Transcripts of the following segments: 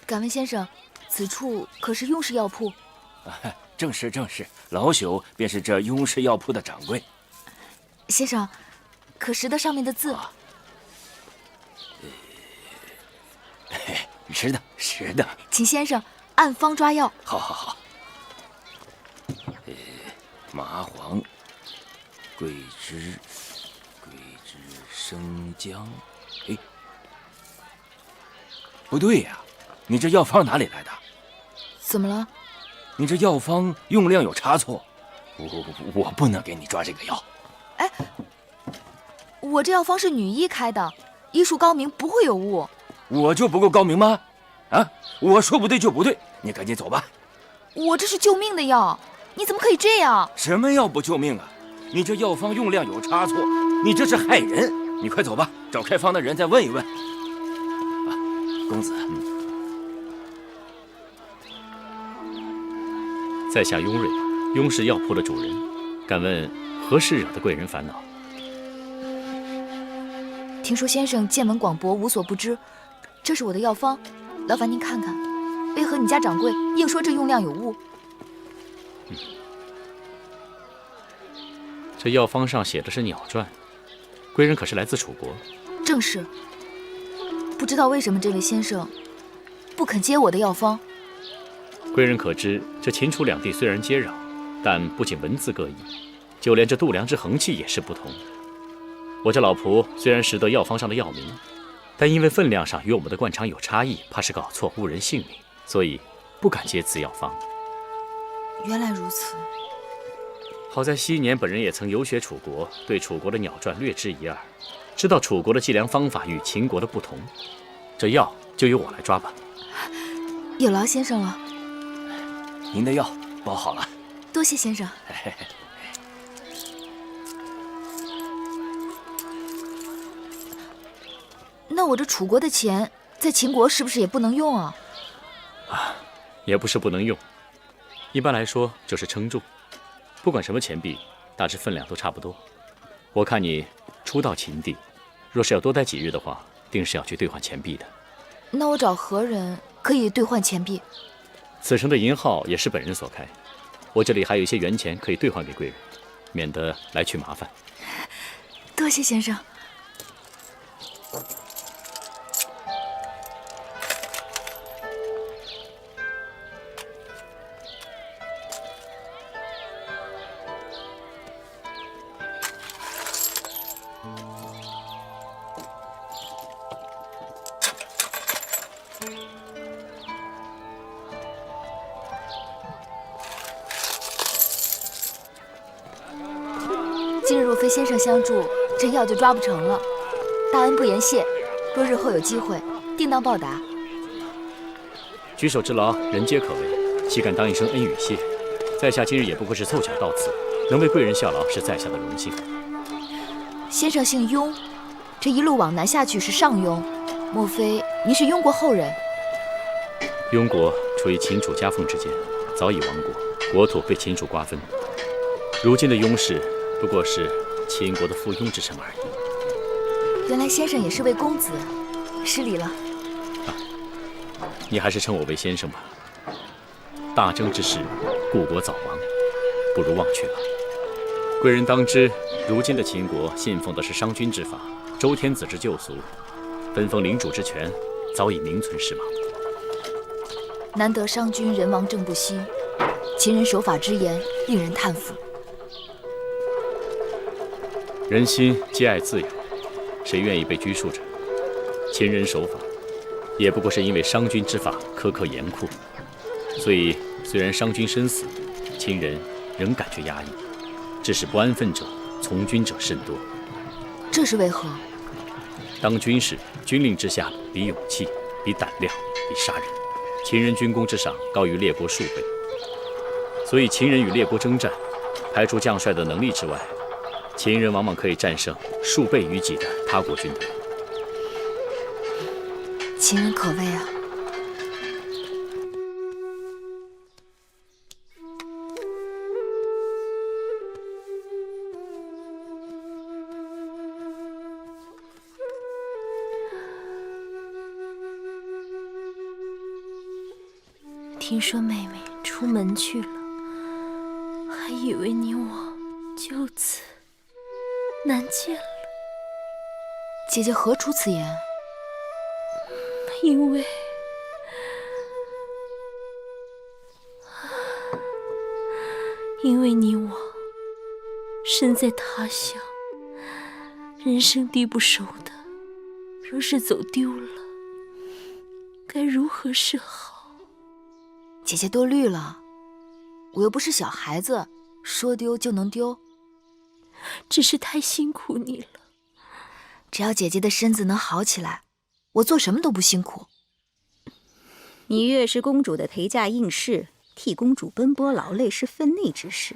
敢问先生，此处可是雍氏药铺？正是正是，老朽便是这雍氏药铺的掌柜。先生，可识得上面的字？是的，是的。请先生按方抓药。好好好。麻黄、桂枝、生姜。哎，不对呀，你这药方哪里来的？怎么了？你这药方用量有差错，我不能给你抓这个药。哎，我这药方是女医开的，医术高明，不会有误。我就不够高明吗？啊，我说不对就不对，你赶紧走吧。我这是救命的药，你怎么可以这样？什么药不救命啊？你这药方用量有差错，你这是害人。你快走吧，找开方的人再问一问。啊，公子。在下雍瑞，雍氏药铺的主人，敢问何事惹得贵人烦恼？听说先生见闻广博，无所不知，这是我的药方，劳烦您看看，为何你家掌柜硬说这用量有误？这药方上写的是鸟传，贵人可是来自楚国？正是。不知道为什么这位先生不肯接我的药方。贵人可知，这秦楚两地虽然接壤，但不仅文字各异，就连这度量之衡器也是不同。我这老仆虽然识得药方上的药名，但因为分量上与我们的惯常有差异，怕是搞错误人性命，所以不敢接此药方。原来如此。好在昔年本人也曾游学楚国，对楚国的鸟传略知一二，知道楚国的计量方法与秦国的不同。这药就由我来抓吧。有劳先生了。您的药包好了。多谢先生。那我这楚国的钱在秦国是不是也不能用啊？也不是不能用，一般来说就是称重。不管什么钱币，大致分量都差不多。我看你初到秦地，若是要多待几日的话，定是要去兑换钱币的。那我找何人可以兑换钱币？此城的银号也是本人所开，我这里还有一些元钱可以兑换给贵人，免得来去麻烦。多谢先生。今日若非先生相助，这药就抓不成了。大恩不言谢，若日后有机会，定当报答。举手之劳，人皆可为，岂敢当一声恩与谢？在下今日也不过是凑巧到此，能为贵人效劳，是在下的荣幸。先生姓雍，这一路往南下去是上庸，莫非您是雍国后人？雍国处于秦楚夹缝之间，早已亡国，国土被秦楚瓜分。如今的雍氏不过是秦国的附庸之臣而已。原来先生也是位公子，失礼了。你还是称我为先生吧。大征之时，故国早亡，不如忘却吧。贵人当知，如今的秦国信奉的是商君之法，周天子之旧俗，分封领主之权早已名存实亡。难得商君人亡政不息，秦人守法之严令人叹服。人心皆爱自由，谁愿意被拘束着？秦人守法，也不过是因为商君之法苛刻严酷，所以虽然商君身死，秦人仍感觉压抑，致使不安分者、从军者甚多。这是为何？当军士，军令之下，比勇气，比胆量，比杀人。秦人军功之上高于列国数倍，所以秦人与列国征战，排除将帅的能力之外，秦人往往可以战胜数倍于己的他国军队。秦人可畏啊！听说妹妹出门去了，还以为你我就此难见了。姐姐何出此言？因为你我身在他乡，人生地不熟的，若是走丢了，该如何是好？姐姐多虑了，我又不是小孩子，说丢就能丢。只是太辛苦你了。只要姐姐的身子能好起来，我做什么都不辛苦。你越是公主的陪嫁应试，替公主奔波劳累是分内之事。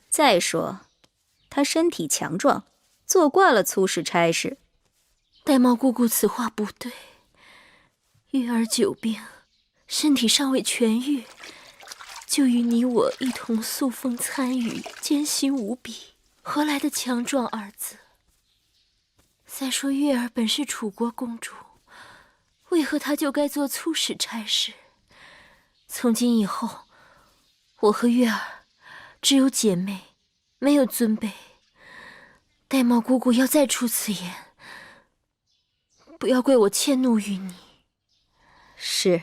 再说，她身体强壮，做惯了粗事差事。玳瑁姑姑此话不对，月儿久病，身体尚未痊愈，就与你我一同素风参与，艰辛无比，何来的强壮二字？再说月儿本是楚国公主，为何她就该做粗使差事？从今以后，我和月儿只有姐妹，没有尊卑。玳瑁姑姑要再出此言，不要怪我迁怒于你。是。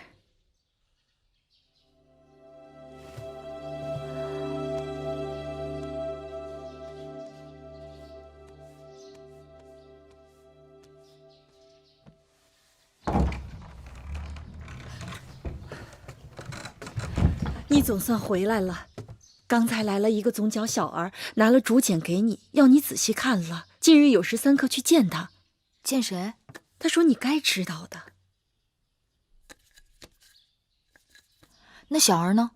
你总算回来了。刚才来了一个总角小儿，拿了竹简给你，要你仔细看了。近日有时3刻去见他。见谁？他说你该知道的。那小儿呢？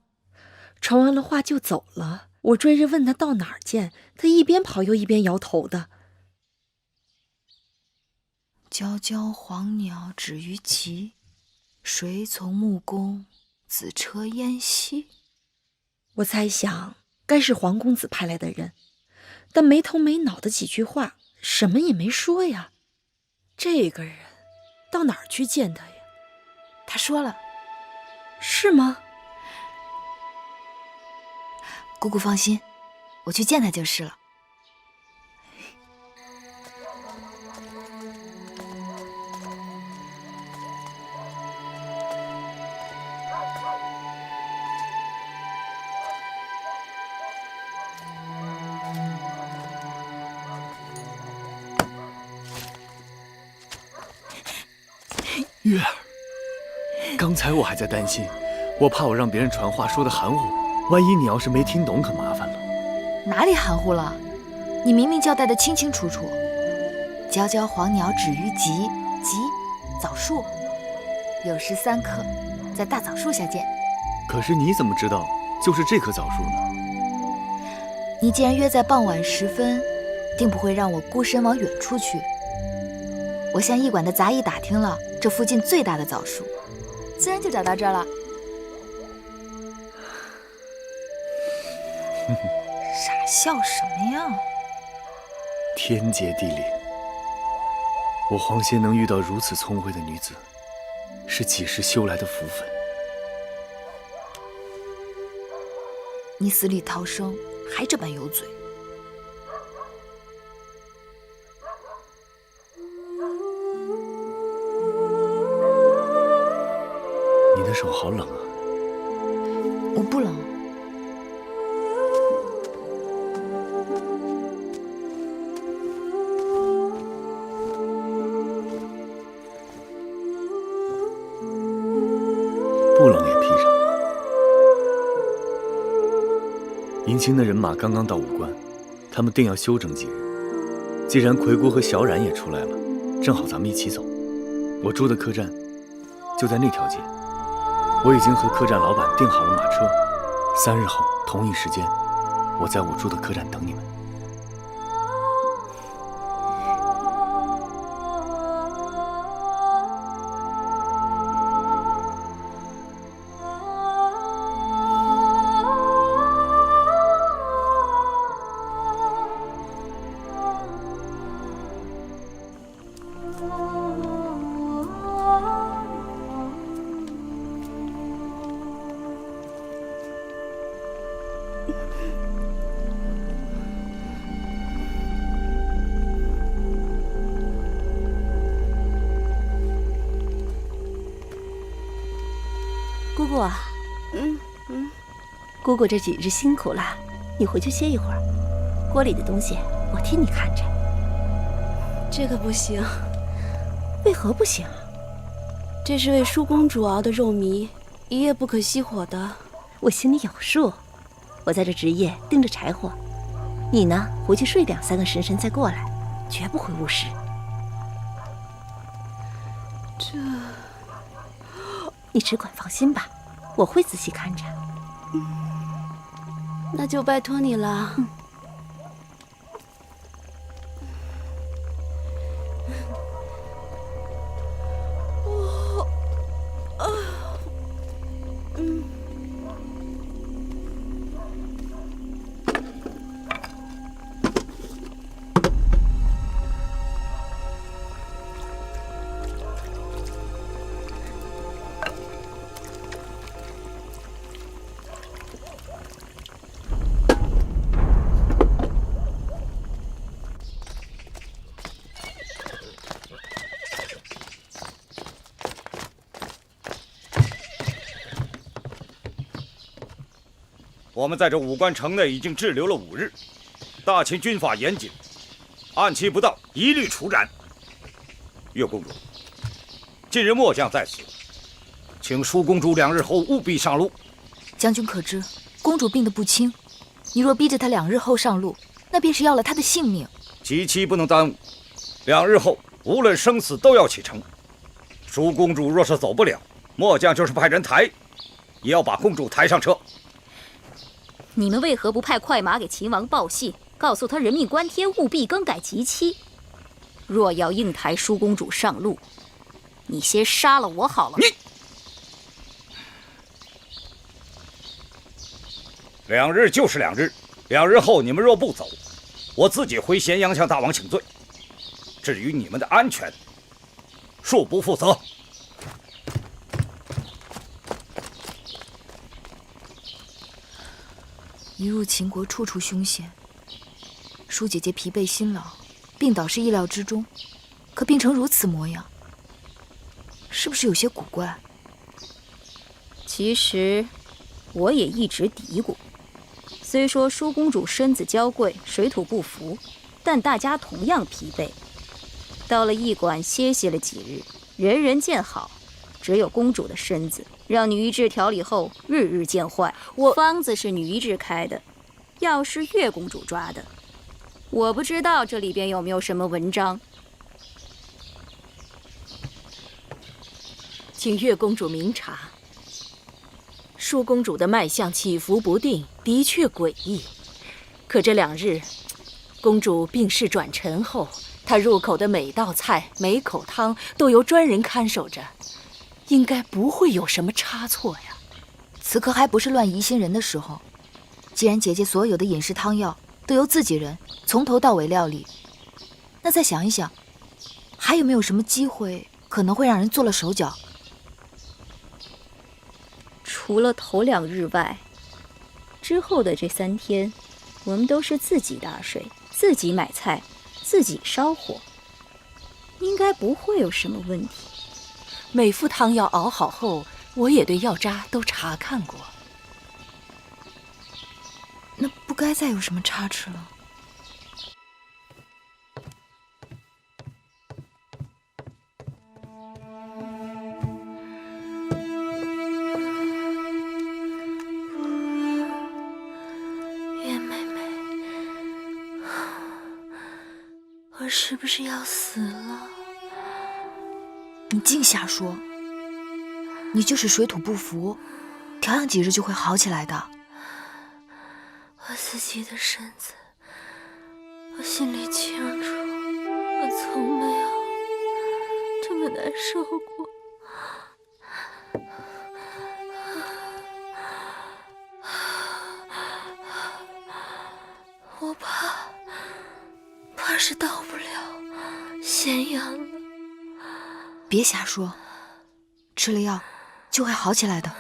传完了话就走了。我追着问他到哪儿见，他一边跑又一边摇头的。皎皎黄鸟止于岐，谁从穆公子车燕西？我猜想该是黄公子派来的人，但没头没脑的几句话，什么也没说呀。这个人到哪儿去见他呀？他说了。是吗？姑姑放心，我去见他就是了。月儿，刚才我还在担心，我怕我让别人传话说的含糊，万一你要是没听懂，可麻烦了。哪里含糊了？你明明交代的清清楚楚。皎皎黄鸟止于极，极枣树，有时3刻，在大枣树下见。可是你怎么知道就是这棵枣树呢？你既然约在傍晚时分，定不会让我孤身往远处去。我向驿馆的杂役打听了这附近最大的枣树，自然就找到这儿了。傻笑什么呀？天结地灵，我黄仙能遇到如此聪慧的女子，是几世修来的福分。你死里逃生，还这般有嘴。你的手好冷啊。我不冷。不冷也披上。迎亲的人马刚刚到武关，他们定要休整几日。既然魁姑和小冉也出来了，正好咱们一起走。我住的客栈就在那条街，我已经和客栈老板订好了马车。3日后同一时间，我在我住的客栈等你们。姑姑啊，姑姑这几日辛苦了，你回去歇一会儿。锅里的东西我替你看着。这个不行，为何不行？这是为舒公主熬的肉糜，一夜不可熄火的。我心里有数，我在这值夜盯着柴火，你呢，回去睡2、3个时辰再过来，绝不会误事。这，你只管放心吧，我会仔细看着。那就拜托你了。我们在这武关城内已经滞留了5日，大秦军法严谨，按期不到一律处斩。岳公主，近日末将在此，请舒公主2日后务必上路。将军可知，公主病得不轻，你若逼着她2日后上路，那便是要了她的性命。吉期不能耽误，2日后无论生死都要启程。舒公主若是走不了，末将就是派人抬，也要把公主抬上车。你们为何不派快马给秦王报信，告诉他人命关天，务必更改吉期？若要硬抬舒公主上路，你先杀了我好了。你2日就是2日，2日后你们若不走，我自己回咸阳向大王请罪。至于你们的安全，恕不负责。一入秦国，处处凶险。舒姐姐疲惫辛劳，病倒是意料之中，可病成如此模样，是不是有些古怪？其实，我也一直嘀咕。虽说舒公主身子娇贵，水土不服，但大家同样疲惫。到了驿馆歇息了几日，人人见好，只有公主的身子，让女医治调理后日日见坏。方子是女医治开的，药是岳公主抓的。我不知道这里边有没有什么文章。请岳公主明察。舒公主的脉象起伏不定，的确诡异。可这2日，公主病势转沉后，她入口的每道菜、每口汤都由专人看守着，应该不会有什么差错呀。此刻还不是乱疑心人的时候。既然姐姐所有的饮食汤药都由自己人从头到尾料理，那再想一想，还有没有什么机会可能会让人做了手脚？除了头2日外，之后的这3天，我们都是自己打水，自己买菜，自己烧火，应该不会有什么问题。每副汤药熬好后，我也对药渣都查看过。那不该再有什么差池了。岳妹妹，我是不是要死了？你净瞎说，你就是水土不服，调养几日就会好起来的。我自己的身子，我心里清楚，我从没有这么难受过。我怕是到不了咸阳了。别瞎说，吃了药就会好起来的。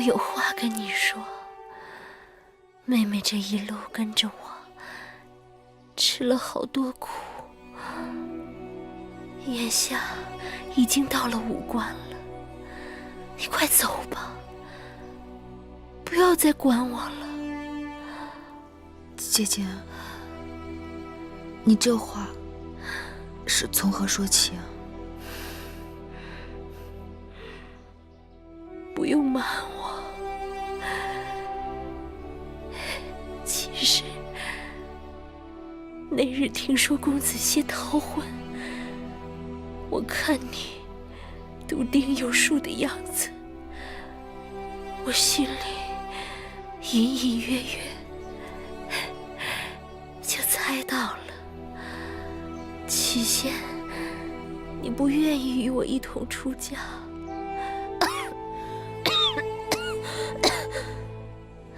有话跟你说。妹妹这一路跟着我，吃了好多苦，眼下已经到了5关了。你快走吧，不要再管我了。姐姐，你这话是从何说起啊？不用瞒我，其实那日听说公子谢逃婚，我看你笃定有数的样子，我心里隐隐约约就猜到了。起先你不愿意与我一同出家，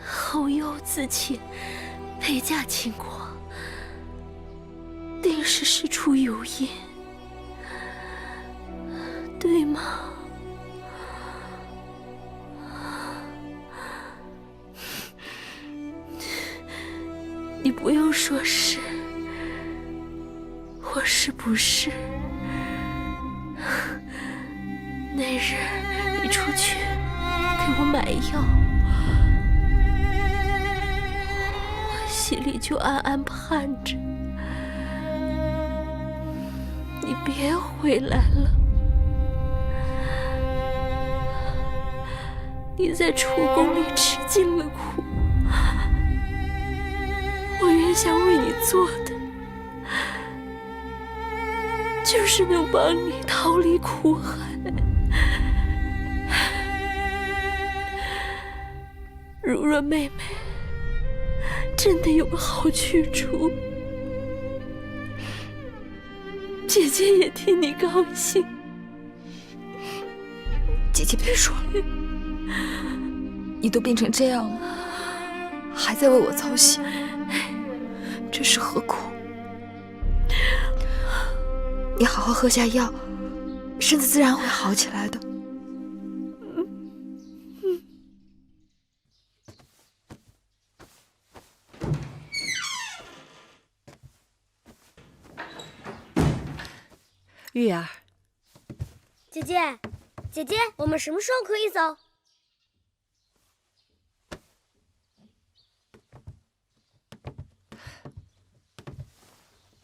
后又自请陪嫁秦国，定是事出有因，对吗？你不用说是，或是不是。那日你出去给我买药，我心里就暗暗盼着你别回来了。你在楚宫里吃尽了苦，我原想为你做的就是能帮你逃离苦海。如若妹妹真的有个好去处，姐姐也替你高兴。姐姐别说了，你都病成这样了，还在为我操心，这是何苦？你好好喝下药，身子自然会好起来的。玉儿，姐姐，姐姐，我们什么时候可以走？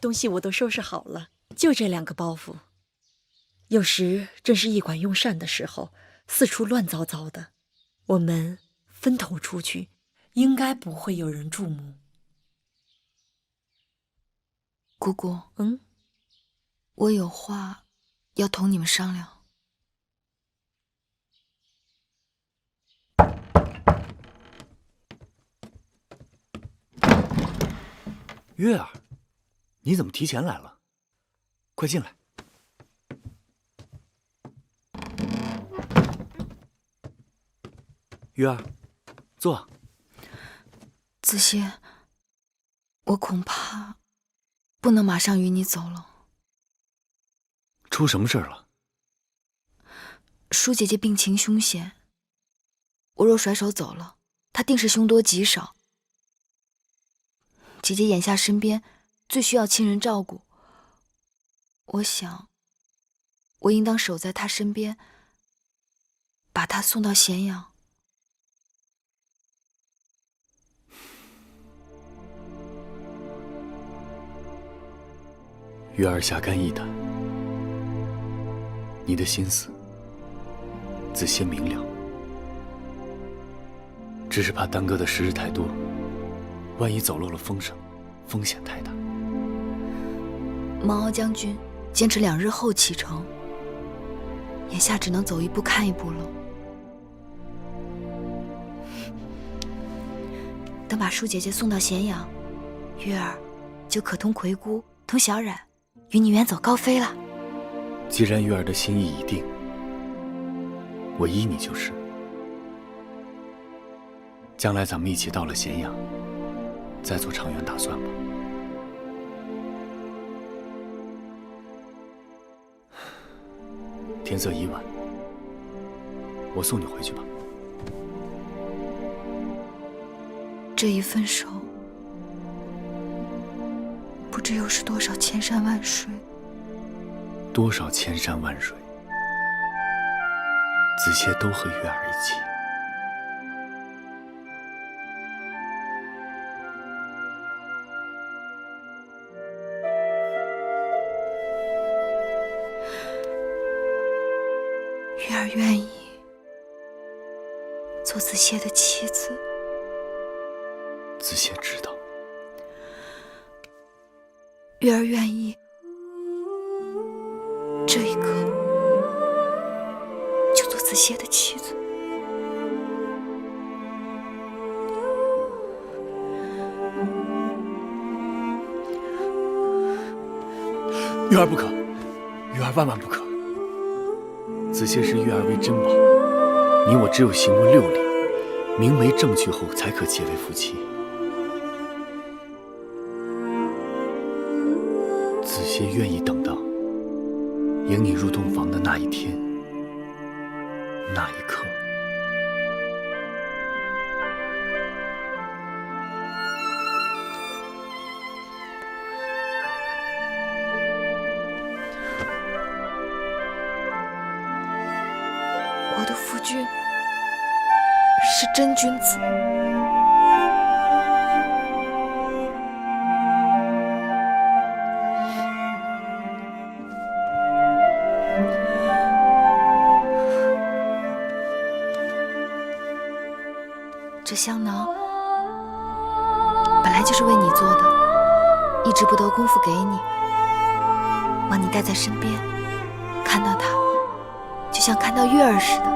东西我都收拾好了，就这2个包袱。有时正是一管用膳的时候，四处乱糟糟的，我们分头出去，应该不会有人注目。姑姑，我有话要同你们商量。月儿，你怎么提前来了？快进来。月儿，坐。子歇，我恐怕不能马上与你走了。出什么事儿了？舒姐姐病情凶险，我若甩手走了，她定是凶多吉少。姐姐眼下身边最需要亲人照顾，我想，我应当守在她身边，把她送到咸阳。月儿下肝易胆，你的心思子歇明了，只是怕耽搁的时日太多，万一走漏了风声，风险太大。毛敖将军坚持2日后启程，眼下只能走一步看一步了。等把舒姐姐送到咸阳，月儿就可同葵姑、同小冉与你远走高飞了。既然月儿的心意已定，我依你就是。将来咱们一起到了咸阳，再做长远打算吧。天色已晚，我送你回去吧。这一分手，不知又是多少千山万水。多少千山万水，子歇都和月儿一起。月儿愿意做子歇的妻子。子歇知道，月儿愿意这一刻就做子歇的妻子。月儿不可，月儿万万不可。子歇视月儿为珍宝，你我只有行过6礼，明媒正娶后，才可结为夫妻。子歇愿意等到迎你入洞房的那一天，那一刻。我的夫君是真君子。这香囊本来就是为你做的，一直不得功夫给你，望你带在身边，看到它就像看到月儿似的。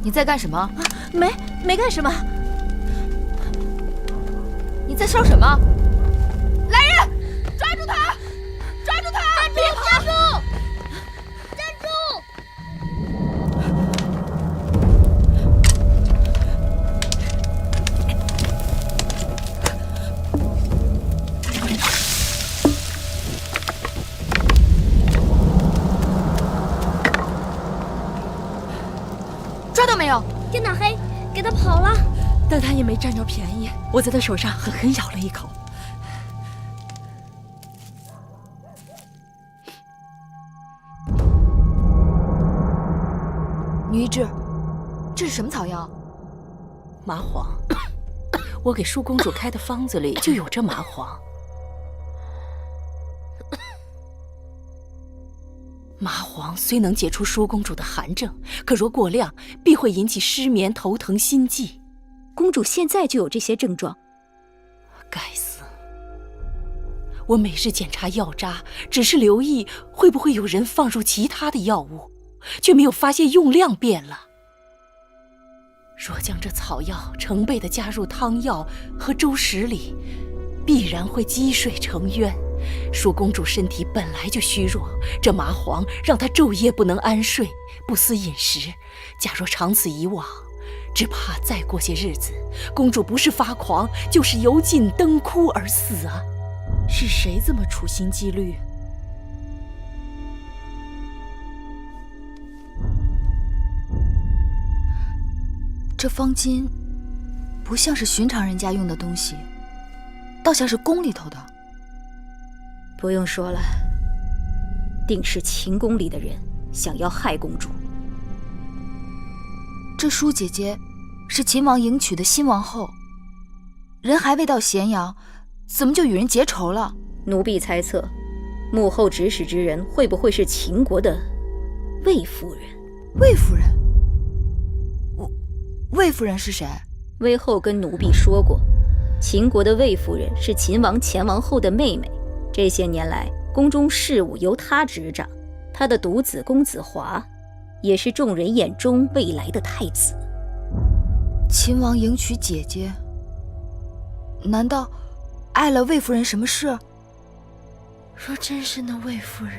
你在干什么？没干什么。你在烧什么？来人，抓住他！抓住他！别跑！站住！抓到没有？天打黑，给他跑了。但他也没占着便宜，我在他手上狠狠咬了一口。女医治，这是什么草药？麻黄。我给舒公主开的方子里就有这麻黄。麻黄虽能解除舒公主的寒症，可若过量，必会引起失眠、头疼、心悸。公主现在就有这些症状。该死！我每日检查药渣，只是留意会不会有人放入其他的药物，却没有发现用量变了。若将这草药成倍地加入汤药和粥食里，必然会积水成渊。舒公主身体本来就虚弱，这麻黄让她昼夜不能安睡，不思饮食。假若长此以往，只怕再过些日子，公主不是发狂，就是油尽灯枯而死啊！是谁这么处心积虑这方巾不像是寻常人家用的东西，倒像是宫里头的。不用说了，定是秦宫里的人想要害公主。这舒姐姐是秦王迎娶的新王后，人还未到咸阳，怎么就与人结仇了？奴婢猜测，幕后指使之人会不会是秦国的魏夫人？魏夫人？魏夫人是谁？魏后跟奴婢说过，秦国的魏夫人是秦王前王后的妹妹。这些年来，宫中事务由她执掌，她的独子公子华，也是众人眼中未来的太子。秦王迎娶姐姐，难道碍了魏夫人什么事？若真是那魏夫人，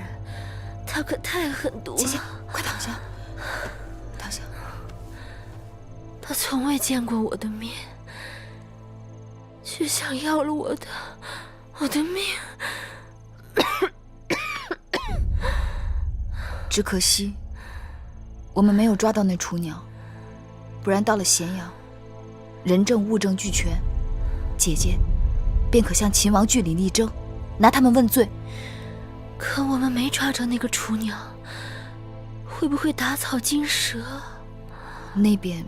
她可太狠毒了。姐姐，快躺下，躺下。她从未见过我的面，却想要了我的命。只可惜，我们没有抓到那雏鸟，不然到了咸阳，人证物证俱全，姐姐便可向秦王据理力争，拿他们问罪。可我们没抓着那个雏鸟，会不会打草惊蛇？那边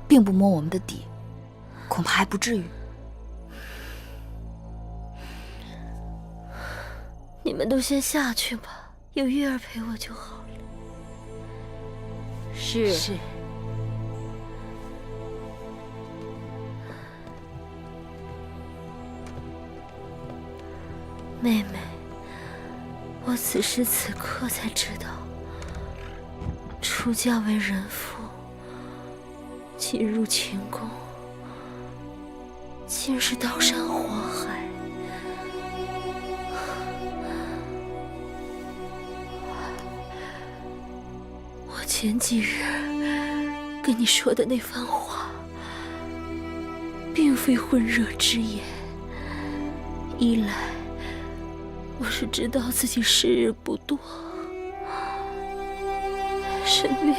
并不摸我们的底，恐怕还不至于。你们都先下去吧，有月儿陪我就好了。是。妹妹，我此时此刻才知道，出嫁为人妇，进入秦宫，竟是刀山火海。我前几日跟你说的那番话，并非混热之言。一来，我是知道自己时日不多，身边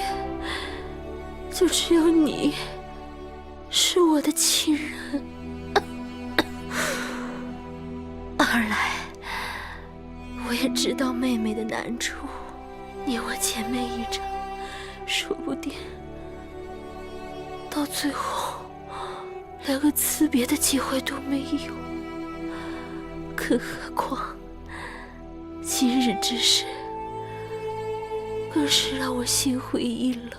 就只有你是我的亲人；二来，我也知道妹妹的难处，你我姐妹一场，说不定到最后连个辞别的机会都没有。更何况今日之事，更是让我心灰意冷。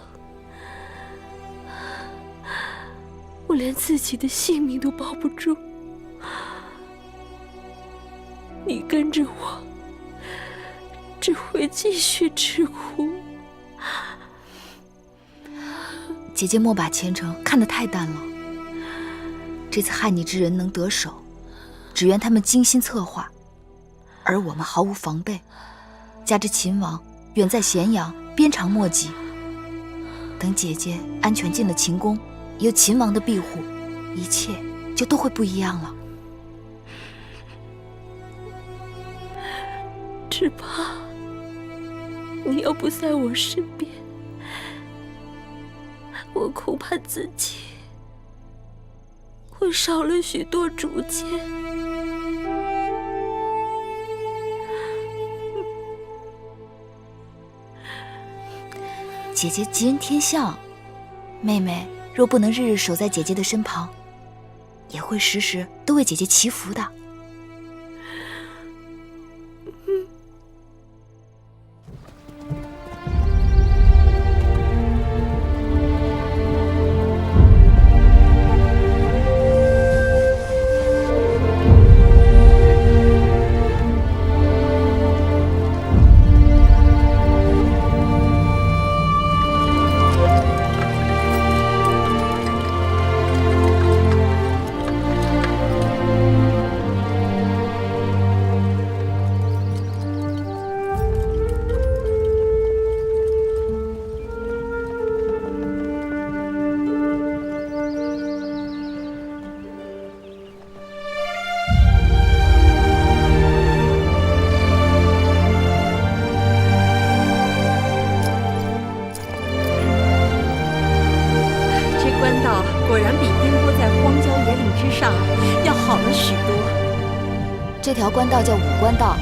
我连自己的性命都保不住，你跟着我，只会继续吃苦。姐姐莫把前程看得太淡了。这次害你之人能得手，只缘他们精心策划，而我们毫无防备，加之秦王远在咸阳，鞭长莫及。等姐姐安全进了秦宫，有秦王的庇护，一切就都会不一样了。只怕你要不在我身边，我恐怕自己会少了许多主见。姐姐吉人天相，妹妹若不能日日守在姐姐的身旁，也会时时都为姐姐祈福的。果然比颠簸在荒郊野岭之上要好了许多。这条官道叫武官道，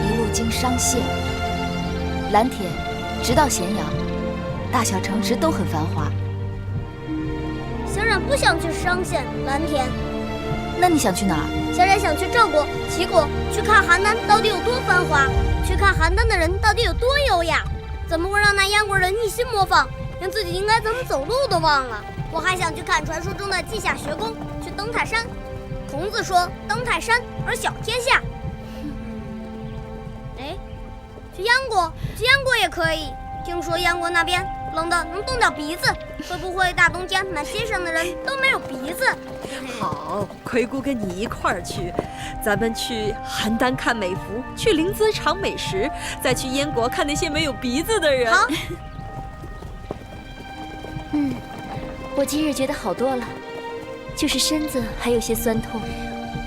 一路经商县、蓝田，直到咸阳，大小城池都很繁华。小冉不想去商县、蓝田，那你想去哪儿？小冉想去赵国、齐国，去看邯郸到底有多繁华，去看邯郸的人到底有多优雅。怎么会让那燕国人一心模仿，连自己应该怎么走路都忘了？我还想去看传说中的稷下学宫，去登泰山。孔子说：“登泰山而小天下。”哎，去燕国，去燕国也可以。听说燕国那边冷得能冻掉鼻子，会不会大冬天满街上的人都没有鼻子？好，葵姑跟你一块儿去，咱们去邯郸看美服，去临淄尝美食，再去燕国看那些没有鼻子的人。好。我今日觉得好多了，就是身子还有些酸痛。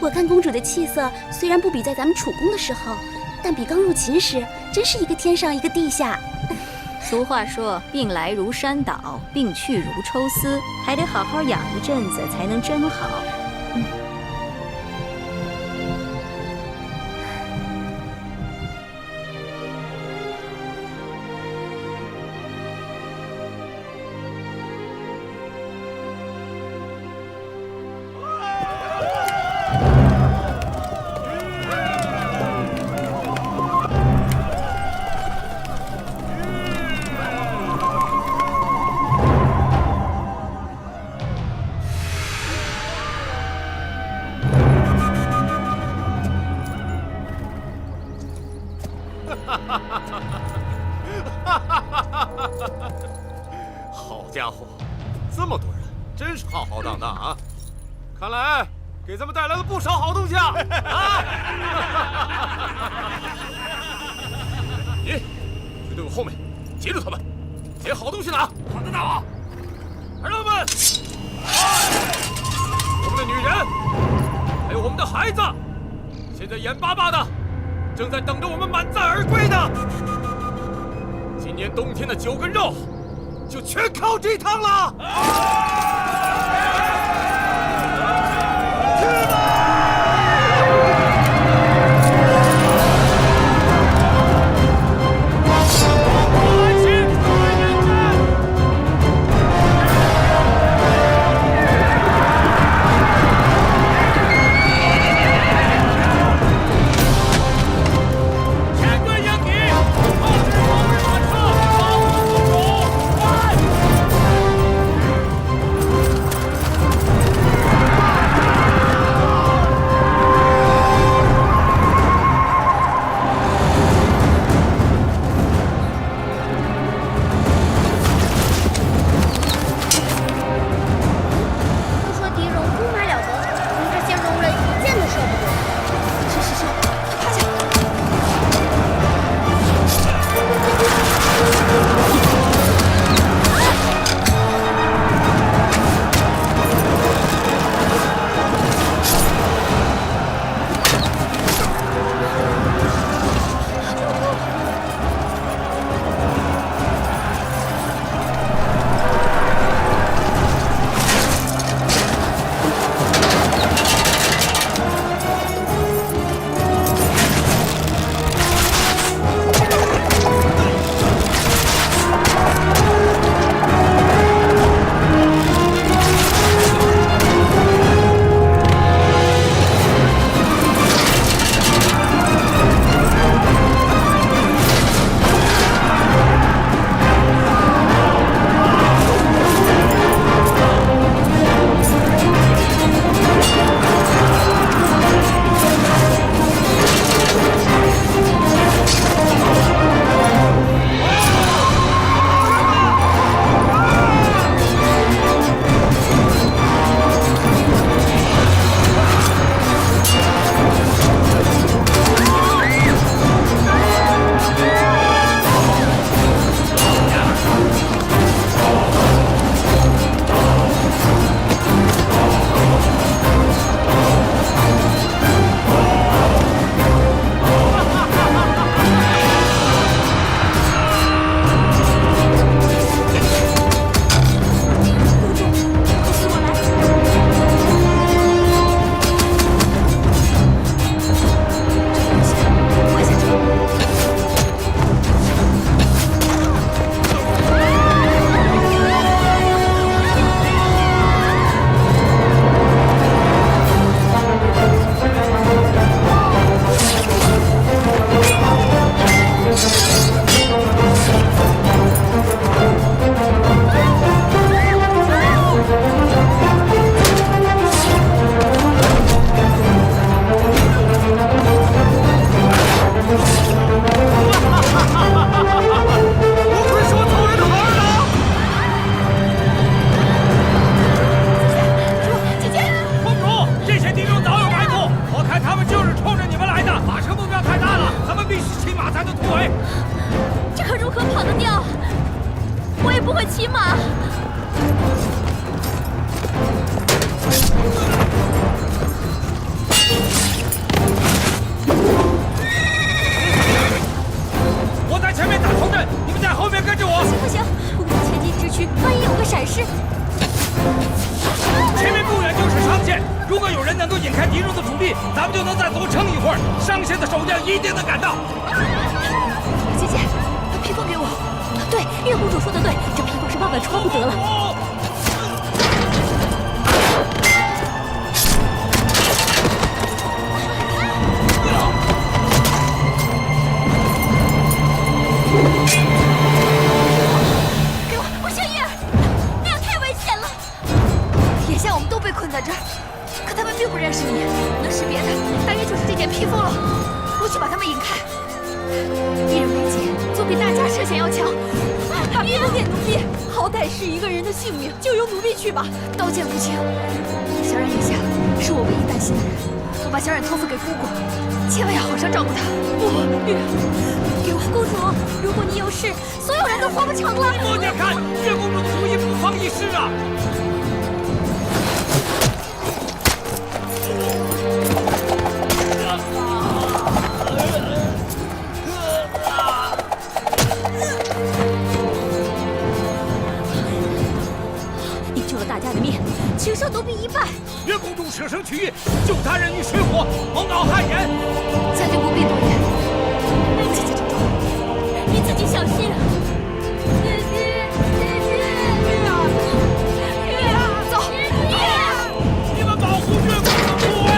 我看公主的气色虽然不比在咱们楚宫的时候，但比刚入秦时真是一个天上一个地下。俗话说，病来如山倒，病去如抽丝，还得好好养一阵子才能真好。好家伙，这么多人，真是浩浩荡荡啊！看来给咱们带来了不少好东西啊！你去队伍后面，截住他们，捡好东西拿。好的，大王。儿郎们，我们的女人，还有我们的孩子，现在眼巴巴的，正在等着我们满载而归呢。今年冬天的酒跟肉，就全靠这趟了。去吧！不会骑马。我在前面打头阵，你们在后面跟着我。不行，公主前进之躯，万一有个闪失。前面不远就是商县，如果有人能够引开敌人的主力，咱们就能再多撑一会儿。商县的守将一定能赶到。姐姐，把披风给我。对，月公主说的对，这披风是万万穿不得了。给我，我圣月儿，那样太危险了。眼下我们都被困在这儿，可他们并不认识你，能识别的大约就是这件披风了。我去把他们引开。一人为杰，总比大家涉险要强。他们有点奴婢，好歹是一个人的性命，就由奴婢去吧。刀剑无情，小冉眼下是我唯一担心的人。我把小冉托付给姑姑，千万要好生照顾她。不，给我公主，如果你有事，所有人都活不成了。默点看，月公主的主意不妨一试啊！你救了大家的命，请受奴婢一拜。月公主舍生取义，救他人于水火，蒙袄汗颜。将军不必多言，姐姐珍重，你自己小心。姐姐，姐姐，月儿，走。你们保护月公主不为。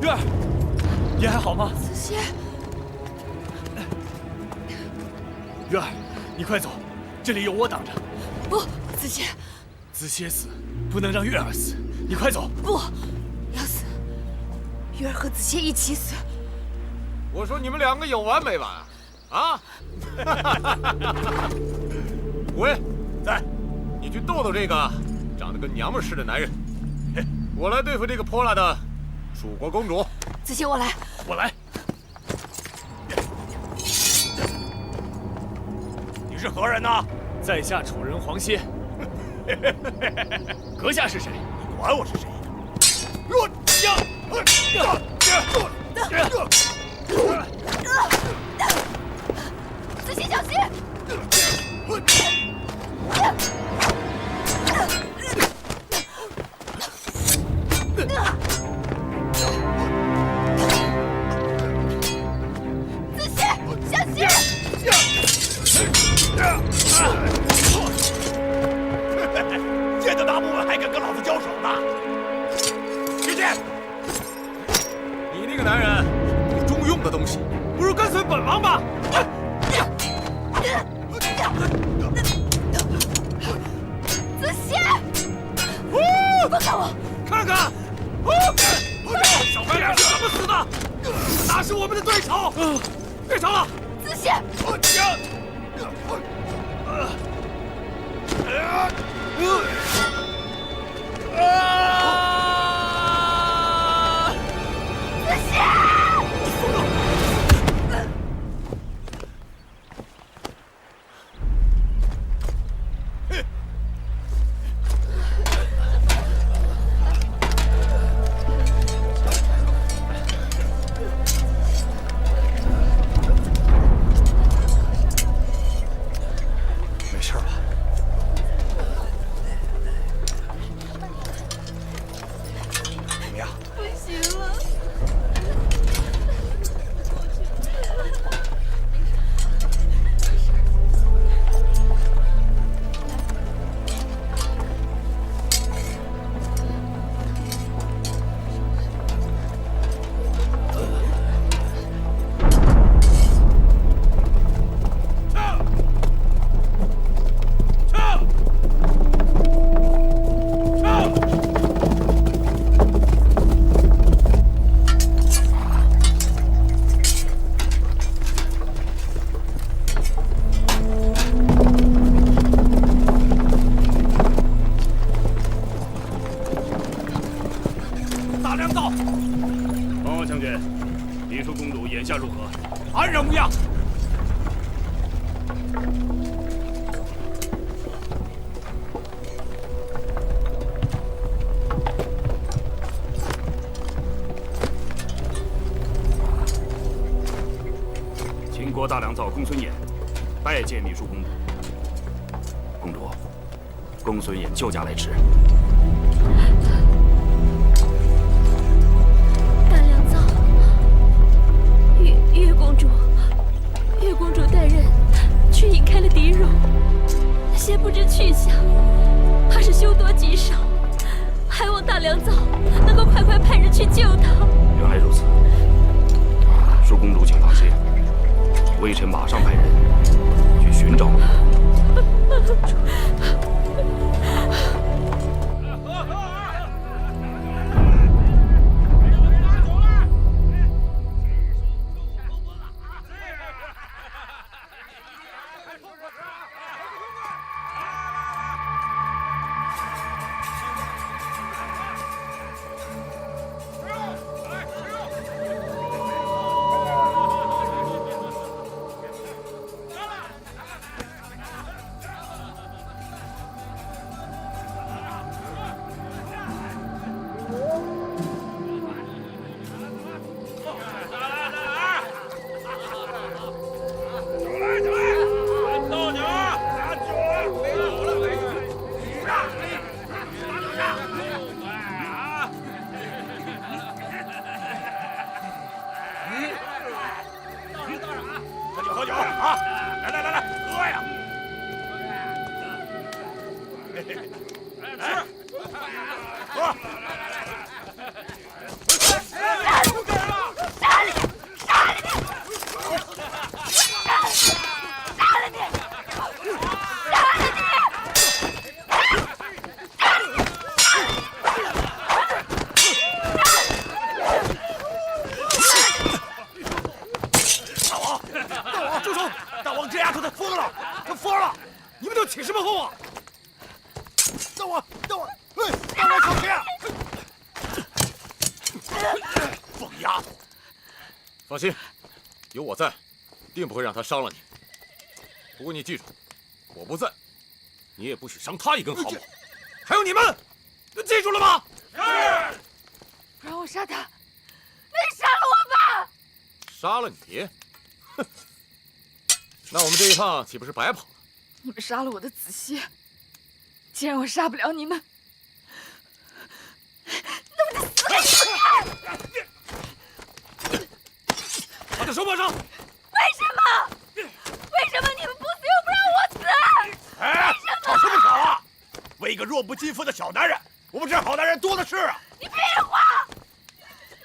月儿，你还好吗？子歇，月儿，你快走，这里有我挡着。不，子歇，子歇死，不能让月儿死。你快走。不，要死，月儿和子歇一起死。我说你们两个有完没完啊？喂，你去逗逗这个长得跟娘们似的男人，我来对付这个泼辣的蜀国公主。子期，我来。我来。你是何人呢？在下楚人黄歇。阁下是谁？你管我是谁？子期小心！子期小心！见得大不稳还敢跟老子交手呢？去见！你那个男人是不中用的东西，不如跟随本王吧。子期，放开我！看看，小白脸是怎么死的？哪是我们的对手？别吵了！子期，没事吧？怎么样？不行了。安然无恙。秦国大良造公孙衍拜见秘书公主。公主，公孙衍救驾来迟。大良造，月公主，月公主带人去引开了敌戎，先不知去向，怕是凶多吉少，还望大良造能够快快派人去救他。原来如此，恕公主请放心，微臣马上派人去寻找公主。等我，让我出去！疯丫头！放心，有我在，定不会让他伤了你。不过你记住，我不在，你也不许伤他一根毫毛。还有你们，记住了吗？是。不让我杀他，你杀了我吧！杀了你？哼！那我们这一趟岂不是白跑了？你们杀了我的子熙，既然我杀不了你们，那我就死给你们看！把他手绑上！为什么？为什么你们不死又不让我死？哎，吵什么吵啊！为一个弱不禁风的小男人，我们这好男人多的是啊！你屁话！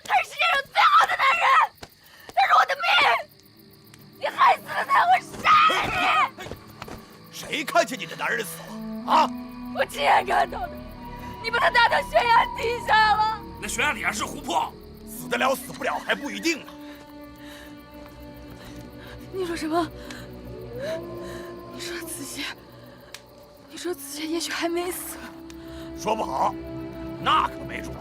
他是世界上最好的男人，他是我的命！你害死了他，我杀了你！谁看见你的男人死了啊？我亲眼看到的，你把他打到悬崖底下了。那悬崖底下是湖泊，死得了死不了还不一定呢。你说什么？你说子熙也许还没死。说不好，那可没准。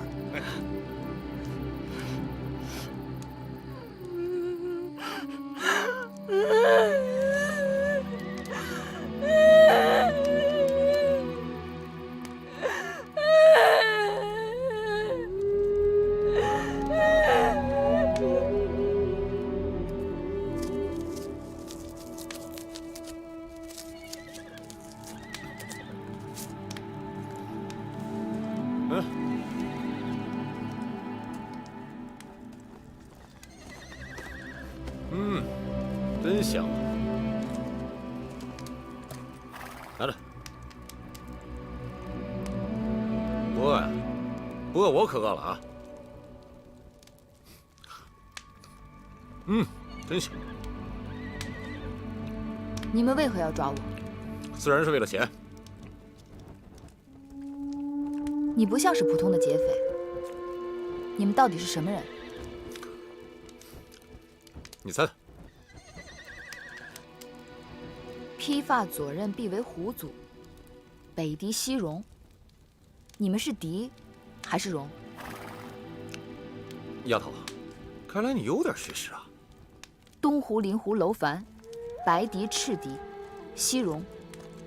真香啊！拿着。不饿呀？不饿我可饿了啊！真香。你们为何要抓我？自然是为了钱。你不像是普通的劫匪，你们到底是什么人？你猜猜。披发左衽，必为虎祖，北狄西戎。你们是狄，还是戎？丫头，看来你有点学识啊。东胡、林胡、楼烦，白狄、赤狄，西戎，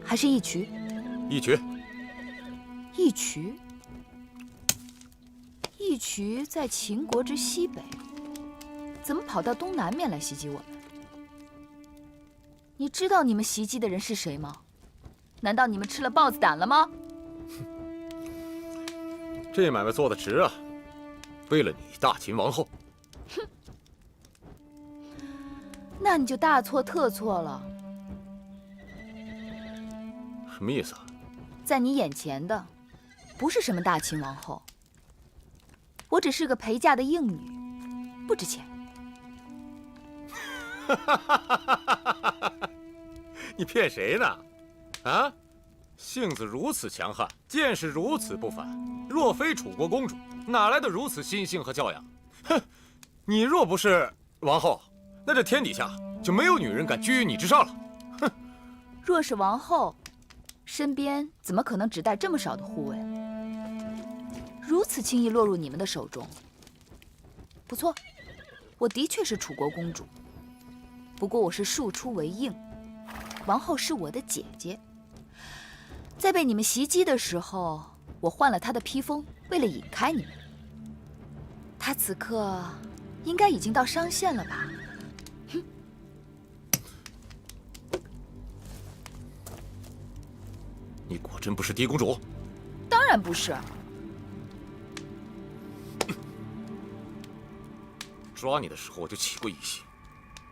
还是义渠？义渠。义渠？义渠在秦国之西北，怎么跑到东南面来袭击我们？你知道你们袭击的人是谁吗？难道你们吃了豹子胆了吗？这买卖做得值啊！为了你大秦王后。哼，那你就大错特错了。什么意思啊？在你眼前的，不是什么大秦王后，我只是个陪嫁的应女，不值钱。你骗谁呢？啊，性子如此强悍，见识如此不凡，若非楚国公主，哪来的如此心性和教养？哼，你若不是王后，那这天底下就没有女人敢居于你之上了。哼，若是王后，身边怎么可能只带这么少的护卫？如此轻易落入你们的手中。不错，我的确是楚国公主，不过我是庶出为应。王后是我的姐姐，在被你们袭击的时候，我换了她的披风，为了引开你们。她此刻应该已经到商县了吧？哼！你果真不是狄公主？当然不是。抓你的时候我就起过疑心，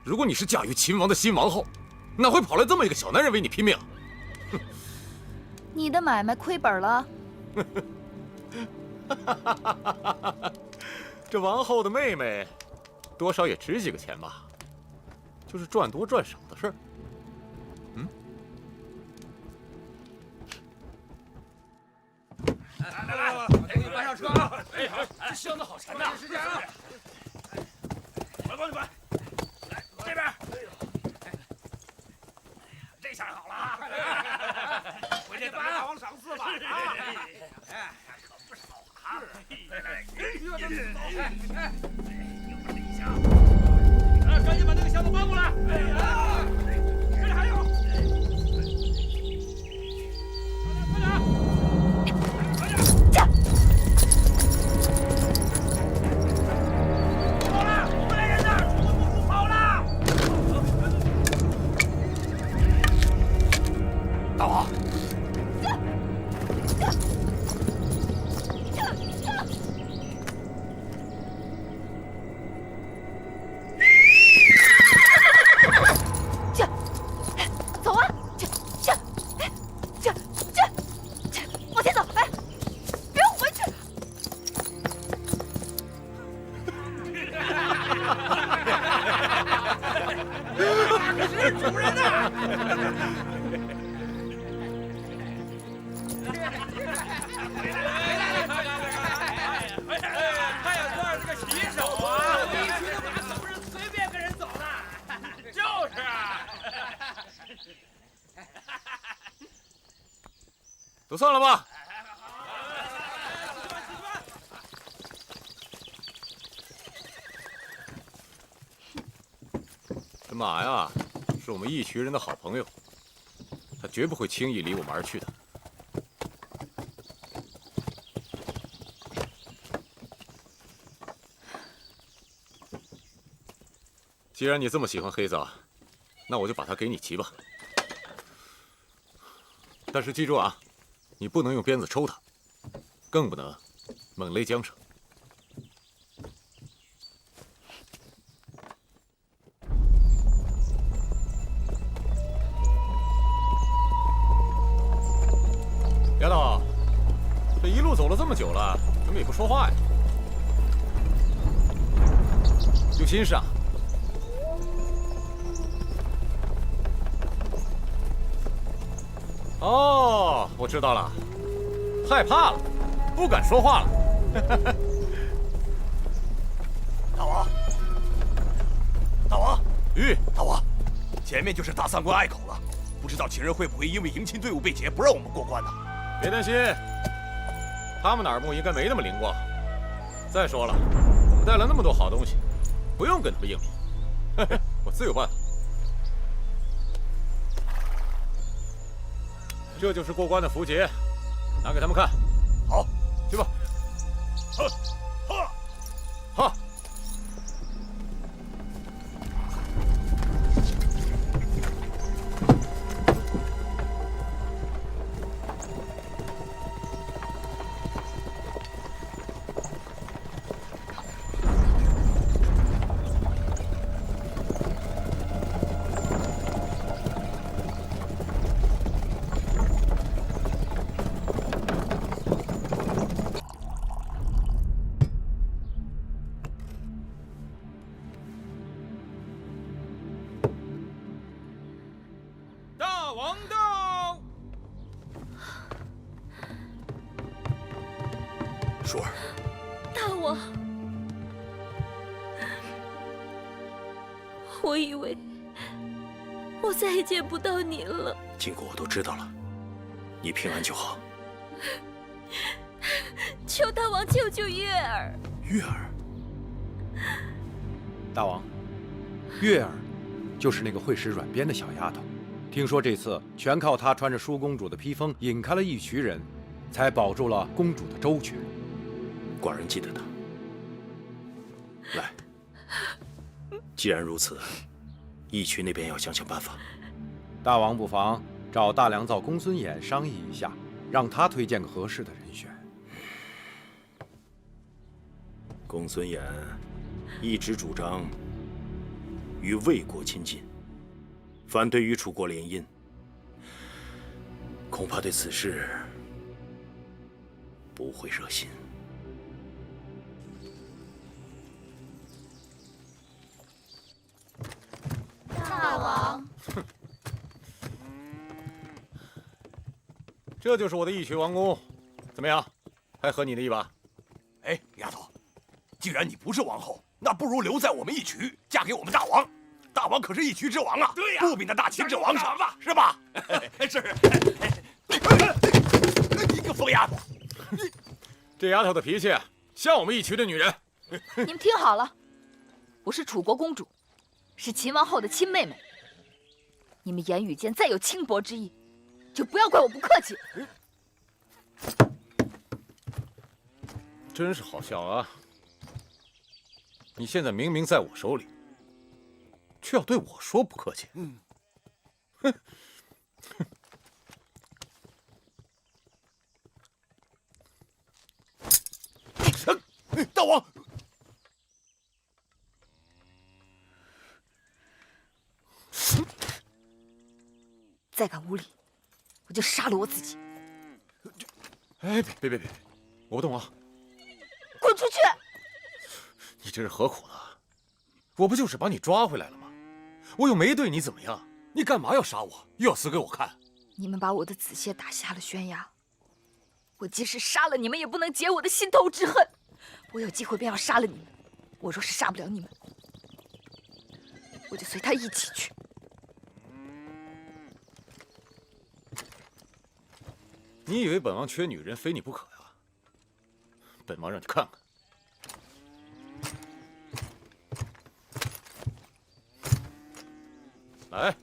如果你是嫁于秦王的新王后，哪会跑来这么一个小男人为你拼命？你的买卖亏本了。这王后的妹妹，多少也值几个钱吧，就是赚多赚少的事儿。来，搬上车！哎，好，这箱子好沉呐！时间啊！快，来这边。这下好了啊！回去咱们大王赏赐吧！啊，哎，可不少啊！赶紧把那个箱子搬过来！这里还有，快点！跑了！我来人呐！出公主跑了！大王，走啊！往前走！哎，别回去！可是主人呐！太阳算是个骑手啊！一群的马可不是随便跟人走的，就是啊。都算了吧。这马呀，是我们一群人的好朋友，他绝不会轻易离我们而去的。既然你这么喜欢黑子，那我就把它给你骑吧。但是记住啊，你不能用鞭子抽它，更不能猛勒缰绳。丫头，这一路走了这么久了，怎么也不说话呀？有心事啊？哦，我知道了，害怕了，不敢说话了。大王，大王，大王，前面就是大三关隘口了，不知道秦人会不会因为迎亲队伍被劫，不让我们过关呢？别担心，他们的耳目应该没那么灵光。再说了，我们带了那么多好东西，不用跟他们硬拼，我自有办法。这就是过关的符节，拿给他们看。好，去吧。哈。大王到！舒儿，大王，我以为我再也见不到您了。经过我都知道了，你平安就好。求大王救救月儿！月儿，大王，月儿就是那个会使软鞭的小丫头。听说这次全靠她穿着舒公主的披风引开了一群人，才保住了公主的周全。寡人记得她。来，既然如此，义渠那边要想想办法。大王不妨找大良造公孙衍商议一下，让他推荐个合适的人选。公孙衍一直主张与魏国亲近，反对与楚国联姻，恐怕对此事不会热心。大王，这就是我的义渠王宫，怎么样？还合你的意吧？哎，丫头，既然你不是王后，那不如留在我们义渠，嫁给我们大王。大王可是义渠之王啊，对呀，不比那大秦之王强啊，是吧？是。这丫头的脾气像我们义渠的女人。你们听好了，我是楚国公主，是秦王后的亲妹妹。你们言语间再有轻薄之意，就不要怪我不客气。真是好笑啊！你现在明明在我手里，却要对我说不客气。哼！大王，再敢无礼，我就杀了我自己。哎，别，我不动啊！滚出去！你这是何苦了？我不就是把你抓回来了吗？我又没对你怎么样，你干嘛要杀我？又要死给我看？你们把我的子谢打下了悬崖，我即使杀了你们，也不能解我的心头之恨。我有机会便要杀了你们，我若是杀不了你们，我就随他一起去。你以为本王缺女人，非你不可呀？本王让你看看。来，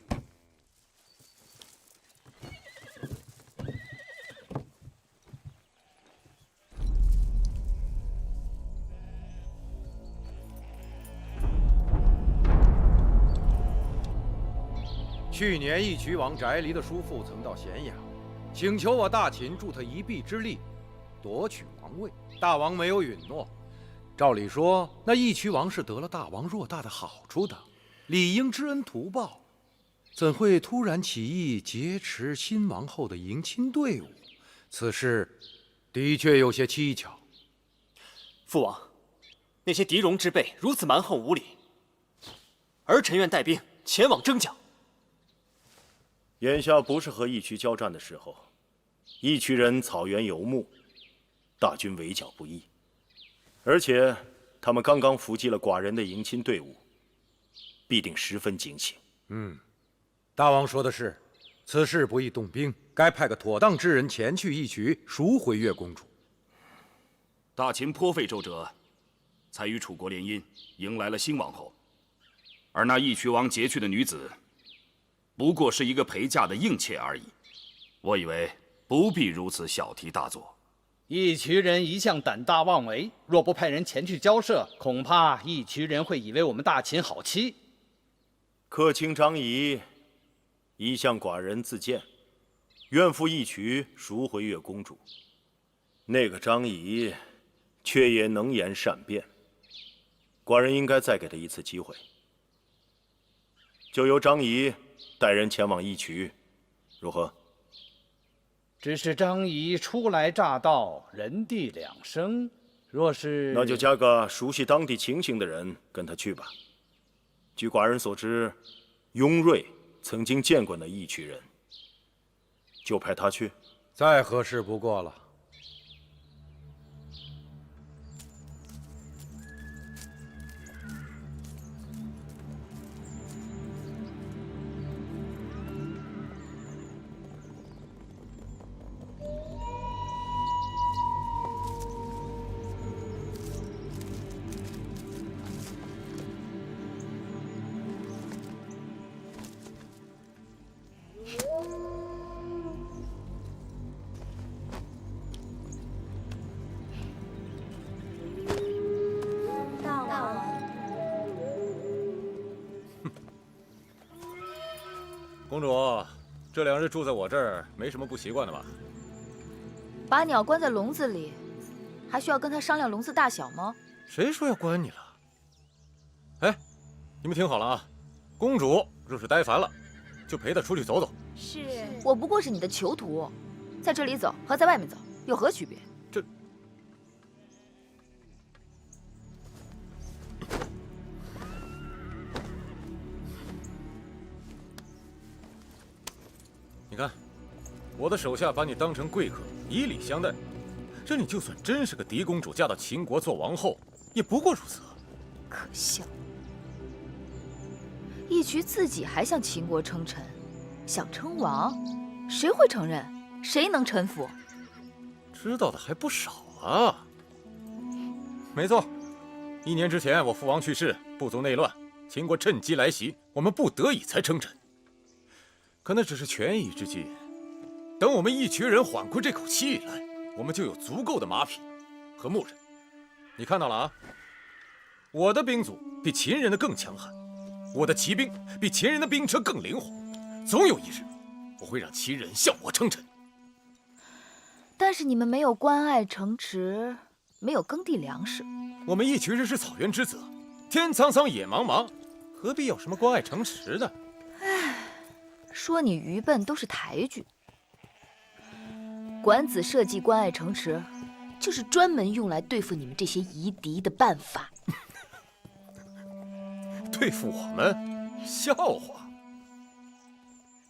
去年义渠王翟离的叔父曾到咸阳，请求我大秦助他一臂之力，夺取王位。大王没有允诺。照理说，那义渠王是得了大王偌大的好处的，理应知恩图报，怎会突然起意劫持新王后的迎亲队伍？此事的确有些蹊跷。父王，那些狄戎之辈如此蛮横无理，儿臣愿带兵前往征剿。眼下不是和义渠交战的时候，义渠人草原游牧，大军围剿不易，而且他们刚刚伏击了寡人的迎亲队伍，必定十分警醒。大王说的是，此事不宜动兵，该派个妥当之人前去义渠赎回月公主。大秦颇费周折，才与楚国联姻，迎来了新王后，而那义渠王劫去的女子，不过是一个陪嫁的应妾而已。我以为不必如此小题大做。义渠人一向胆大妄为，若不派人前去交涉，恐怕义渠人会以为我们大秦好欺。客卿张仪一向寡人自荐，愿赴义渠赎回月公主。那个张仪却也能言善辩，寡人应该再给他一次机会。就由张仪带人前往义渠，如何？只是张仪初来乍到，人地两生，若是……那就加个熟悉当地情形的人跟他去吧。据寡人所知，雍瑞曾经见过那义渠人，就派他去，再合适不过了。公主，这2日住在我这儿，没什么不习惯的吧？把鸟关在笼子里，还需要跟他商量笼子大小吗？谁说要关你了？哎，你们听好了啊！公主若是待烦了，就陪她出去走走。是，我不过是你的囚徒，在这里走和在外面走有何区别？这……你看，我的手下把你当成贵客，以礼相待。这你就算真是个狄公主，嫁到秦国做王后，也不过如此。可笑！义渠自己还向秦国称臣，想称王，谁会承认？谁能臣服？知道的还不少啊！没错，1年之前我父王去世，部族内乱，秦国趁机来袭，我们不得已才称臣。可那只是权宜之计，等我们一群人缓过这口气来，我们就有足够的马匹和牧人。你看到了啊，我的兵卒比秦人的更强悍，我的骑兵比秦人的兵车更灵活，总有一日，我会让秦人向我称臣。但是你们没有关隘城池，没有耕地粮食。我们一群人是草原之子，天苍苍，野茫茫，何必有什么关隘城池呢？唉，说你愚笨都是抬举。管子设计关隘城池，就是专门用来对付你们这些夷狄的办法。对付我们？笑话！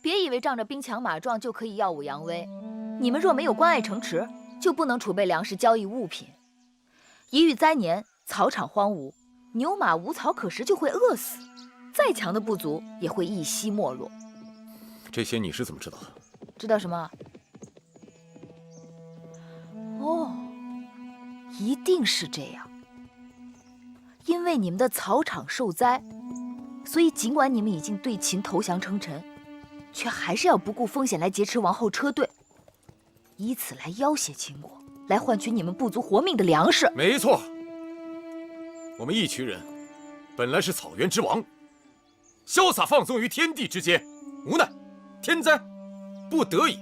别以为仗着兵强马壮就可以耀武扬威。你们若没有关隘城池，就不能储备粮食交易物品。一遇灾年，草场荒芜，牛马无草可食，就会饿死。再强的部族也会一夕没落。这些你是怎么知道的？知道什么？哦，一定是这样。因为你们的草场受灾，所以尽管你们已经对秦投降称臣，却还是要不顾风险来劫持王后车队，以此来要挟秦国，来换取你们部族活命的粮食。没错，我们一群人本来是草原之王，潇洒放纵于天地之间，无奈天灾，不得已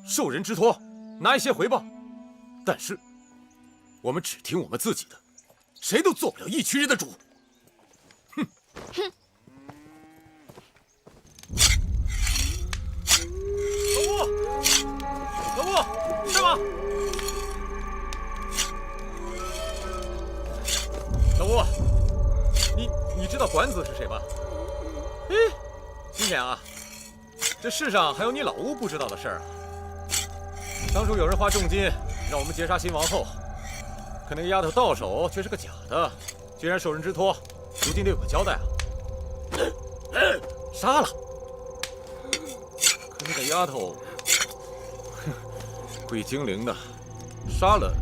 受人之托，拿一些回报。但是我们只听我们自己的，谁都做不了一群人的主。哼！哼！老吴，是吗？老吴，你知道管子是谁吧？哎，今天啊，这世上还有你老吴不知道的事儿啊。当初有人花重金让我们劫杀新王后，可那个丫头到手却是个假的，既然受人之托，如今得有个交代啊。杀了。可那个丫头，鬼精灵的，杀了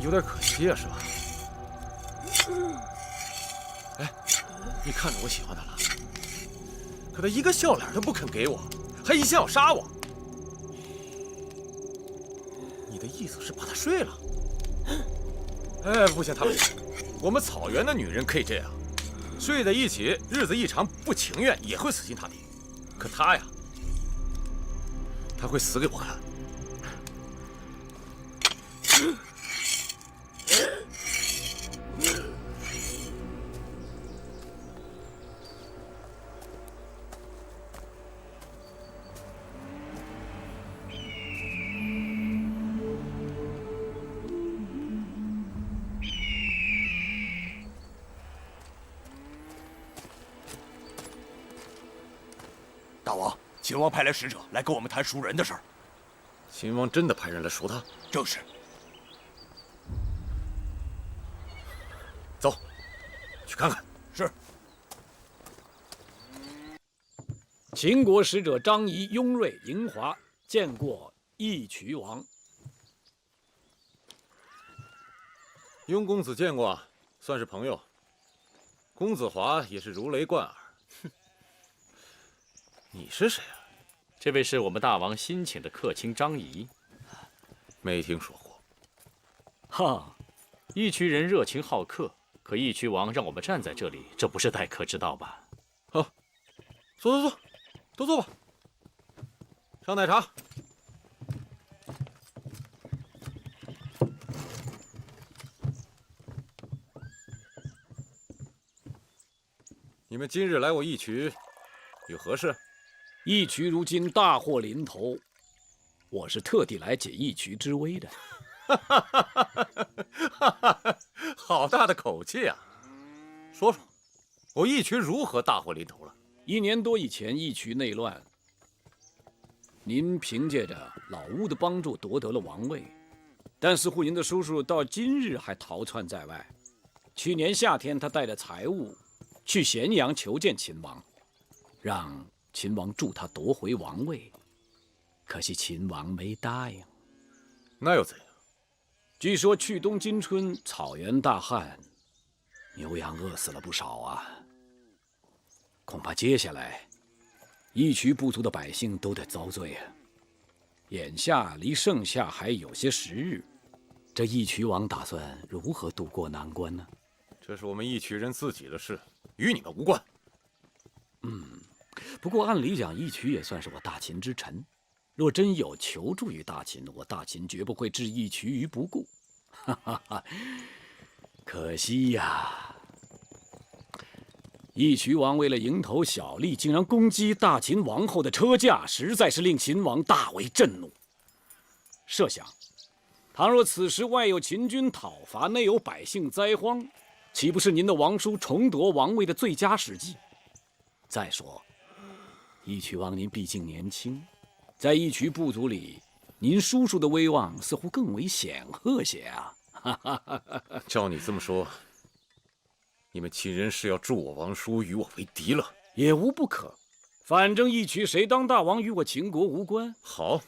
有点可惜啊，是吧？哎，你看着我喜欢她了，可她一个笑脸都不肯给我，还一心要杀我。你的意思是把她睡了？哎，不行，他们，我们草原的女人可以这样，睡在一起，日子一长，不情愿也会死心塌地。可她呀，她会死给我看。大王，秦王派来使者来跟我们谈赎人的事儿。秦王真的派人来赎他？正是。走，去看看。是。秦国使者张仪、雍瑞、嬴华见过义渠王。雍公子见过，算是朋友。公子华也是如雷贯耳。你是谁啊？这位是我们大王新请的客卿张仪。没听说过。哈，义渠人热情好客，可义渠王让我们站在这里，这不是待客之道吧？好，坐，都坐吧。上奶茶。你们今日来我义渠，有何事？义渠如今大祸临头，我是特地来解义渠之危的。好大的口气啊！说说，我义渠如何大祸临头了？1年多以前，义渠内乱，您凭借着老乌的帮助夺得了王位，但似乎您的叔叔到今日还逃窜在外。去年夏天，他带着财物去咸阳求见秦王，让秦王助他夺回王位，可惜秦王没答应。那又怎样？据说去冬今春草原大旱，牛羊饿死了不少啊。恐怕接下来，义渠部族的百姓都得遭罪啊。眼下离盛夏还有些时日，这义渠王打算如何渡过难关呢？这是我们义渠人自己的事，与你们无关。不过按理讲，义渠也算是我大秦之臣。若真有求助于大秦，我大秦绝不会置义渠于不顾。哈哈哈，可惜呀，义渠王为了蝇头小利，竟然攻击大秦王后的车驾，实在是令秦王大为震怒。设想，倘若此时外有秦军讨伐，内有百姓灾荒，岂不是您的王叔重夺王位的最佳时机？再说，义渠王您毕竟年轻，在义渠部族里，您叔叔的威望似乎更为显赫些啊！照你这么说，你们秦人是要助我王叔与我为敌了？也无不可，反正义渠谁当大王与我秦国无关。好，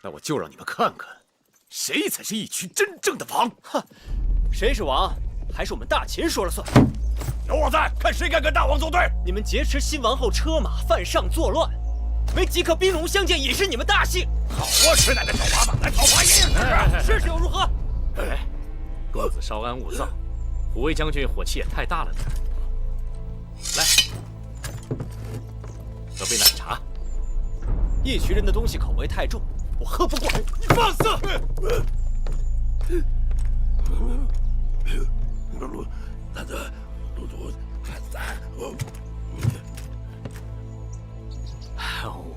那我就让你们看看，谁才是义渠真正的王！哼，谁是王，还是我们大秦说了算。有我在，看谁敢跟大王作对！你们劫持新王后车马，犯上作乱，没即刻兵戎相见，也是你们大幸。好啊，吃奶的小娃子，来讨伐也是又如何？哎，公子稍安勿躁，虎卫将军火气也太大了点。来，喝杯奶茶。义渠人的东西口味太重，我喝不过。你放肆！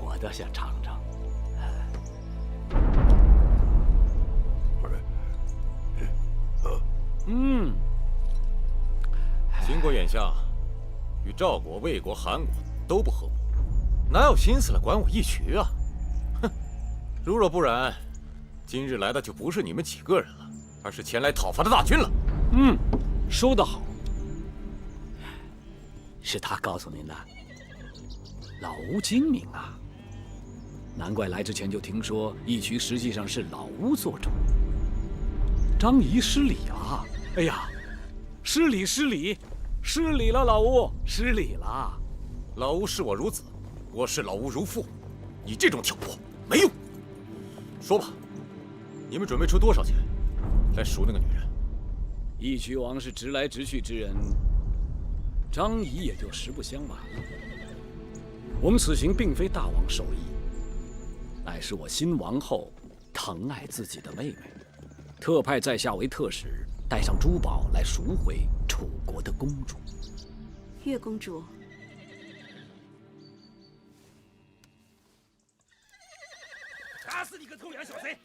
我倒想尝尝。秦国眼下与赵国、魏国、韩国都不和睦，哪有心思来管我义渠啊？哼！如若不然，今日来的就不是你们几个人了，而是前来讨伐的大军了。说得好。是他告诉您的。老吴精明啊，难怪来之前就听说义渠实际上是老吴做主。张仪失礼了，哎呀，失礼了，老吴，失礼了。老吴视我如子，我视老吴如父，你这种挑拨没用。说吧，你们准备出多少钱来赎那个女人？义渠王是直来直去之人，张仪也就实不相瞒了。我们此行并非大王授意，乃是我新王后疼爱自己的妹妹，特派在下为特使，带上珠宝来赎回楚国的公主。月公主，打死你个偷羊小贼！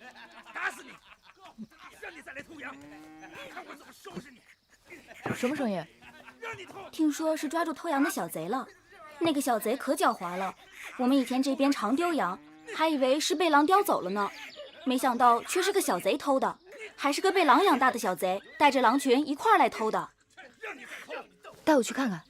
打死你！让你再来偷羊，看我怎么收拾你！什么声音？听说是抓住偷羊的小贼了。那个小贼可狡猾了，我们以前这边常丢羊，还以为是被狼叼走了呢，没想到却是个小贼偷的，还是个被狼养大的小贼，带着狼群一块儿来偷的。带我去看看。